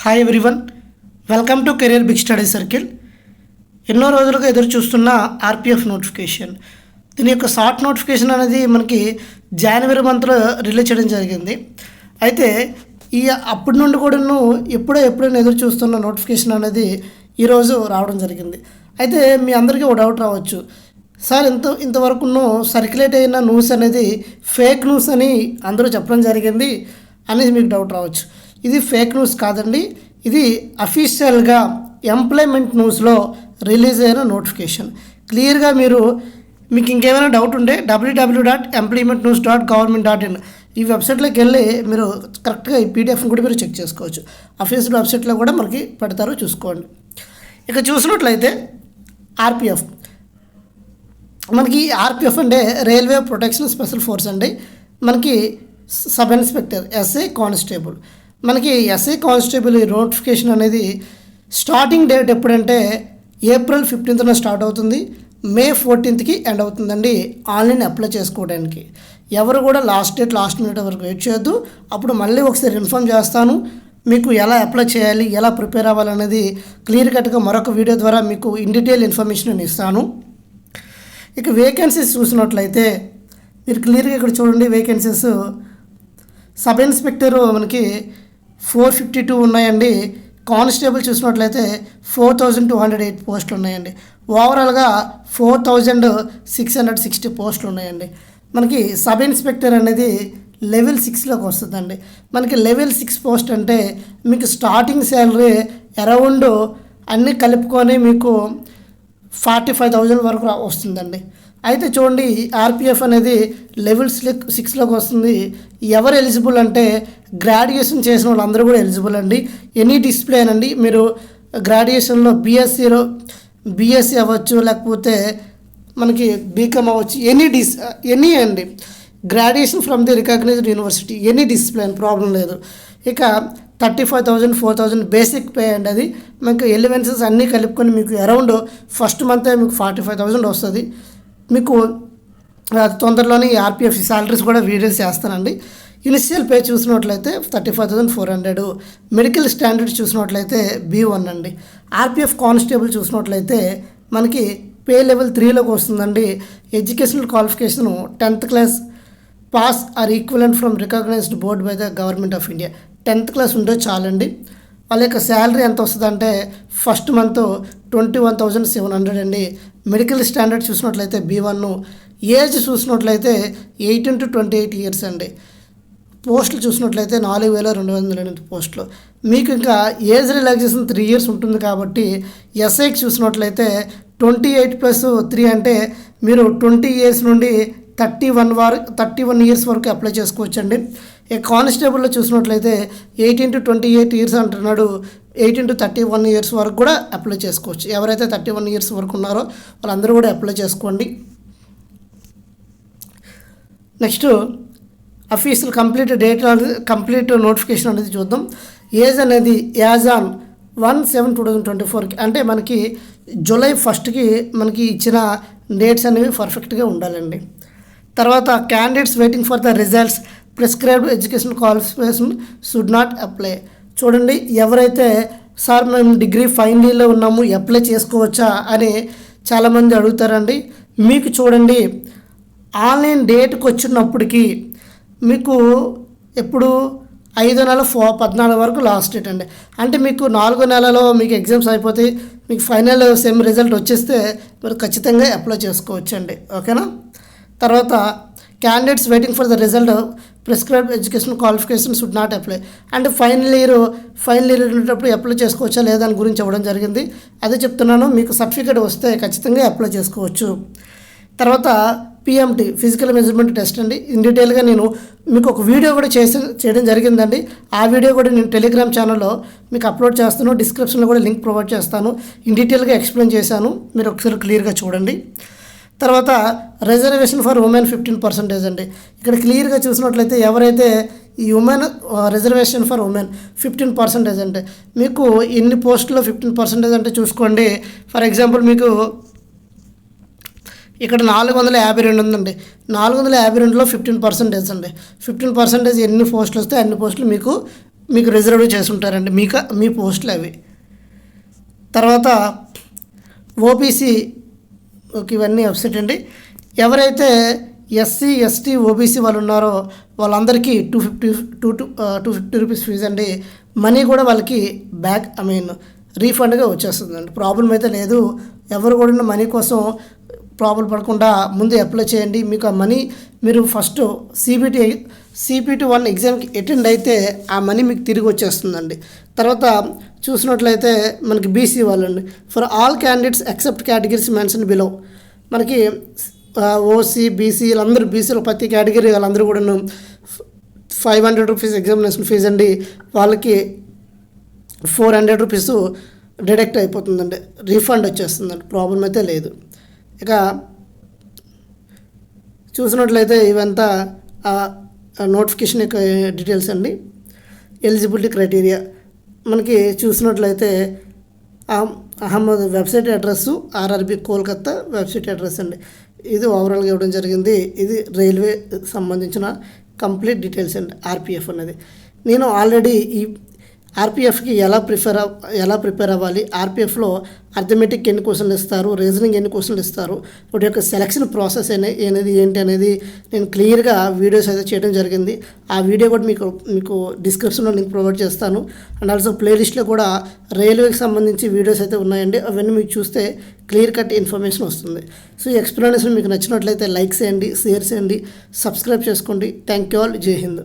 Hi everyone, welcome to career big study circle. ఎన్నో రోజులుగా ఎదురు చూస్తున్న ఆర్పిఎఫ్ నోటిఫికేషన్. దీని యొక్క షార్ట్ నోటిఫికేషన్ అనేది మనకి జనవరి మంత్లో రిలీజ్ చేయడం జరిగింది. అయితే అప్పటి నుండి కూడాను ఎప్పుడైనా ఎదురు చూస్తున్న నోటిఫికేషన్ అనేది ఈరోజు రావడం జరిగింది. అయితే మీ అందరికీ ఒక డౌట్ రావచ్చు, సార్ ఇంతవరకు సర్క్యులేట్ అయిన న్యూస్ అనేది ఫేక్ న్యూస్ అని అందరూ చెప్పడం జరిగింది అనేది మీకు డౌట్ రావచ్చు. ఇది ఫేక్ న్యూస్ కాదండి, ఇది అఫీషియల్గా ఎంప్లాయ్మెంట్ న్యూస్లో రిలీజ్ అయిన నోటిఫికేషన్. క్లియర్గా మీకు ఇంకేమైనా డౌట్ ఉంటే www.employmentnews.government.in ఈ వెబ్సైట్లోకి వెళ్ళి మీరు కరెక్ట్గా ఈ పీడిఎఫ్ని కూడా మీరు చెక్ చేసుకోవచ్చు. అఫీషియల్ వెబ్సైట్లో కూడా మనకి పెడతారో చూసుకోండి. ఇక చూసినట్లయితే ఆర్పిఎఫ్, మనకి ఆర్పిఎఫ్ అంటే రైల్వే ప్రొటెక్షన్ స్పెషల్ ఫోర్స్ అండి. మనకి సబ్ ఇన్స్పెక్టర్ ఎస్ఐ కానిస్టేబుల్. మనకి ఎస్ఐ కానిస్టేబుల్ ఈ నోటిఫికేషన్ అనేది స్టార్టింగ్ డేట్ ఎప్పుడంటే ఏప్రిల్ 15న స్టార్ట్ అవుతుంది, మే 14కి ఎండ్ అవుతుందండి. ఆన్లైన్ అప్లై చేసుకోవడానికి ఎవరు కూడా లాస్ట్ మినిట్ వరకు వెయిట్ చేయొద్దు. అప్పుడు మళ్ళీ ఒకసారి ఇన్ఫామ్ చేస్తాను మీకు ఎలా అప్లై చేయాలి, ఎలా ప్రిపేర్ అవ్వాలనేది క్లియర్ కట్గా మరొక వీడియో ద్వారా మీకు ఇన్ డీటెయిల్ ఇన్ఫర్మేషన్ ఇస్తాను. ఇక వేకెన్సీస్ చూసినట్లయితే మీరు క్లియర్గా ఇక్కడ చూడండి. వేకెన్సీస్ సబ్ ఇన్స్పెక్టర్ మనకి 452 ఉన్నాయండి. కానిస్టేబుల్ చూసినట్లయితే 4208 పోస్టులు ఉన్నాయండి. ఓవరాల్గా 4660 పోస్టులు ఉన్నాయండి. మనకి సబ్ ఇన్స్పెక్టర్ అనేది లెవెల్ 6లోకి వస్తుందండి. మనకి లెవెల్ 6 పోస్ట్ అంటే మీకు స్టార్టింగ్ శాలరీ అరౌండ్ అన్నీ కలుపుకొని మీకు 45,000 వరకు వస్తుందండి. అయితే చూడండి, ఆర్పిఎఫ్ అనేది లెవెల్ 6లోకి వస్తుంది. ఎవరు ఎలిజిబుల్ అంటే గ్రాడ్యుయేషన్ చేసిన వాళ్ళందరూ కూడా ఎలిజిబుల్ అండి. ఎనీ డిసిప్లిన్ అండి, మీరు గ్రాడ్యుయేషన్లో బీఎస్సీ అవ్వచ్చు, లేకపోతే మనకి బీకామ్ అవ్వచ్చు, ఎనీ అండి. Graduation from the recognised university, any discipline problem లేదు. ఇక 35,000 4,000 బేసిక్ పే అండి. అది మీకు ఎలివెన్సెస్ అన్నీ కలుపుకొని మీకు అరౌండ్ ఫస్ట్ మంత్ మీకు 45,000 వస్తుంది. మీకు తొందరలోనే ఈ ఆర్పిఎఫ్ సాలరీస్ కూడా వీడియోస్ చేస్తానండి. ఇనిషియల్ పే చూసినట్లయితే 35,400. మెడికల్ స్టాండర్డ్స్ చూసినట్లయితే B1 అండి. ఆర్పిఎఫ్ కానిస్టేబుల్ చూసినట్లయితే మనకి పే లెవెల్ 3లోకి వస్తుందండి. Educational qualification 10th class pass or equivalent from recognised board by the government of India. 10th class ఉంటే చాలండి. వాళ్ళ యొక్క శాలరీ ఎంత వస్తుందంటే ఫస్ట్ మంత్ 21,700 అండి. మెడికల్ స్టాండర్డ్ చూసినట్లయితే B1. ఏజ్ చూసినట్లయితే 18 to 28 ఇయర్స్ అండి. పోస్టులు చూసినట్లయితే 4,208 పోస్టులు. మీకు ఇంకా ఏజ్ రిలాక్సేషన్ 3 ఇయర్స్ ఉంటుంది కాబట్టి ఎస్ఐకి చూసినట్లయితే 28+3 అంటే మీరు 20 ఇయర్స్ నుండి 31 ఇయర్స్ వరకు అప్లై చేసుకోవచ్చండి. ఈ కానిస్టేబుల్లో చూసినట్లయితే 18 to 28 ఇయర్స్ అంటున్నాడు. 18 to 31 ఇయర్స్ వరకు కూడా అప్లై చేసుకోవచ్చు. ఎవరైతే 31 ఇయర్స్ వరకు ఉన్నారో వాళ్ళందరూ కూడా అప్లై చేసుకోండి. నెక్స్ట్ అఫీషియల్ కంప్లీట్ నోటిఫికేషన్ అనేది చూద్దాం. ఏజ్ అనేది యాజ్ ఆన్ 1/7/2024 అంటే మనకి జూలై 1కి మనకి ఇచ్చిన డేట్స్ అనేవి పర్ఫెక్ట్గా ఉండాలండి. తర్వాత candidates waiting for the results prescribed education qualification should not apply. చూడండి, ఎవరైతే సార్ మేము డిగ్రీ ఫైనల్ ఇయర్లో ఉన్నాము అప్లై చేసుకోవచ్చా అని చాలామంది అడుగుతారండి. మీకు చూడండి, ఆన్లైన్ డేట్కి వచ్చినప్పటికీ మీకు ఎప్పుడు 5/14 వరకు లాస్ట్ డేట్ అండి. అంటే మీకు 4 నెలలో మీకు ఎగ్జామ్స్ అయిపోతాయి, మీకు ఫైనల్ సెమ్ రిజల్ట్ వచ్చేస్తే మీరు ఖచ్చితంగా అప్లై చేసుకోవచ్చు అండి. ఓకేనా. తర్వాత candidates waiting for the result prescribed education qualification should not apply. అంటే ఫైనల్ ఇయర్ ఉండేటప్పుడు అప్లై చేసుకోవచ్చా లేదా దాని గురించి ఇవ్వడం జరిగింది. అదే చెప్తున్నాను, మీకు సర్టిఫికేట్ వస్తే ఖచ్చితంగా అప్లై చేసుకోవచ్చు. తర్వాత PMT ఫిజికల్ మెజర్మెంట్ టెస్ట్ అండి. ఇన్ డీటెయిల్గా నేను మీకు ఒక వీడియో కూడా చేయడం జరిగిందండి. ఆ వీడియో కూడా నేను టెలిగ్రామ్ ఛానల్లో మీకు అప్లోడ్ చేస్తాను. డిస్క్రిప్షన్లో కూడా లింక్ ప్రొవైడ్ చేస్తాను. ఇన్ డీటెయిల్గా ఎక్స్ప్లెయిన్ చేశాను, మీరు ఒకసారి క్లియర్గా చూడండి. తర్వాత రిజర్వేషన్ ఫర్ ఉమెన్ 15% అండి. ఇక్కడ క్లియర్గా చూసినట్లయితే ఎవరైతే ఈ రిజర్వేషన్ ఫర్ ఉమెన్ 15% అంటే మీకు ఎన్ని పోస్టులో 15% అంటే చూసుకోండి. ఫర్ ఎగ్జాంపుల్ మీకు ఇక్కడ 452 ఉందండి. 452లో 15% అండి. 15% ఎన్ని పోస్టులు వస్తే అన్ని పోస్టులు మీకు మీకు రిజర్వ్ చేసి ఉంటారండి, మీ పోస్టులు అవి. తర్వాత ఓబీసీ ఇవన్నీ వెబ్సైట్ అండి. ఎవరైతే ఎస్సీ ఎస్టీ ఓబీసీ వాళ్ళు ఉన్నారో వాళ్ళందరికీ 250 రూపీస్ ఫీజు అండి. మనీ కూడా వాళ్ళకి బ్యాక్ రీఫండ్గా వచ్చేస్తుందండి. ప్రాబ్లం అయితే లేదు. ఎవరు కూడా మనీ కోసం ప్రాబ్లం పడకుండా ముందు అప్లై చేయండి. మీకు ఆ మనీ మీరు ఫస్ట్ CPT 1 ఎగ్జామ్కి అటెండ్ అయితే ఆ మనీ మీకు తిరిగి వచ్చేస్తుందండి. తర్వాత చూసినట్లయితే మనకి బీసీ వాళ్ళండి. For all candidates except categories mention below, మనకి ఓసీ బీసీ వీళ్ళందరూ, బీసీలో ప్రతి కేటగిరీ వాళ్ళందరూ కూడా 500 రూపీస్ ఎగ్జామినేషన్ ఫీజు అండి. వాళ్ళకి 400 రూపీస్ డిడక్ట్ అయిపోతుందండి, రీఫండ్ వచ్చేస్తుందండి. ప్రాబ్లం అయితే లేదు. ఇక చూసినట్లయితే ఇవంతా నోటిఫికేషన్ యొక్క డీటెయిల్స్ అండి. ఎలిజిబిలిటీ క్రైటీరియా మనకి చూసినట్లయితే Ahmad website address RRB Kolkata website address అండి. ఇది ఓవరాల్గా ఇవ్వడం జరిగింది. ఇది రైల్వే సంబంధించిన కంప్లీట్ డీటెయిల్స్ అండి. ఆర్పిఎఫ్ అనేది నేను ఆల్రెడీ ఈ ఆర్పిఎఫ్కి ఎలా ప్రిపేర్ అవ్వాలి, ఆర్పిఎఫ్లో అర్థమెటిక్ ఎన్ని క్వశ్చన్లు ఇస్తారు, రీజనింగ్ ఎన్ని క్వశ్చన్లు ఇస్తారు, వాటి యొక్క సెలక్షన్ ప్రాసెస్ అనేది ఏంటి అనేది నేను క్లియర్గా వీడియోస్ అయితే చేయడం జరిగింది. ఆ వీడియో కూడా మీకు డిస్క్రిప్షన్లో లింక్ ప్రొవైడ్ చేస్తాను. అండ్ ఆల్సో ప్లేలిస్ట్లో కూడా రైల్వేకి సంబంధించి వీడియోస్ అయితే ఉన్నాయండి. అవన్నీ మీకు చూస్తే క్లియర్ కట్ ఇన్ఫర్మేషన్ వస్తుంది. సో ఈ ఎక్స్ప్లెనేషన్ మీకు నచ్చినట్లయితే లైక్ చేయండి, షేర్ చేయండి, సబ్స్క్రైబ్ చేసుకోండి. Thank you all. జై హింద్.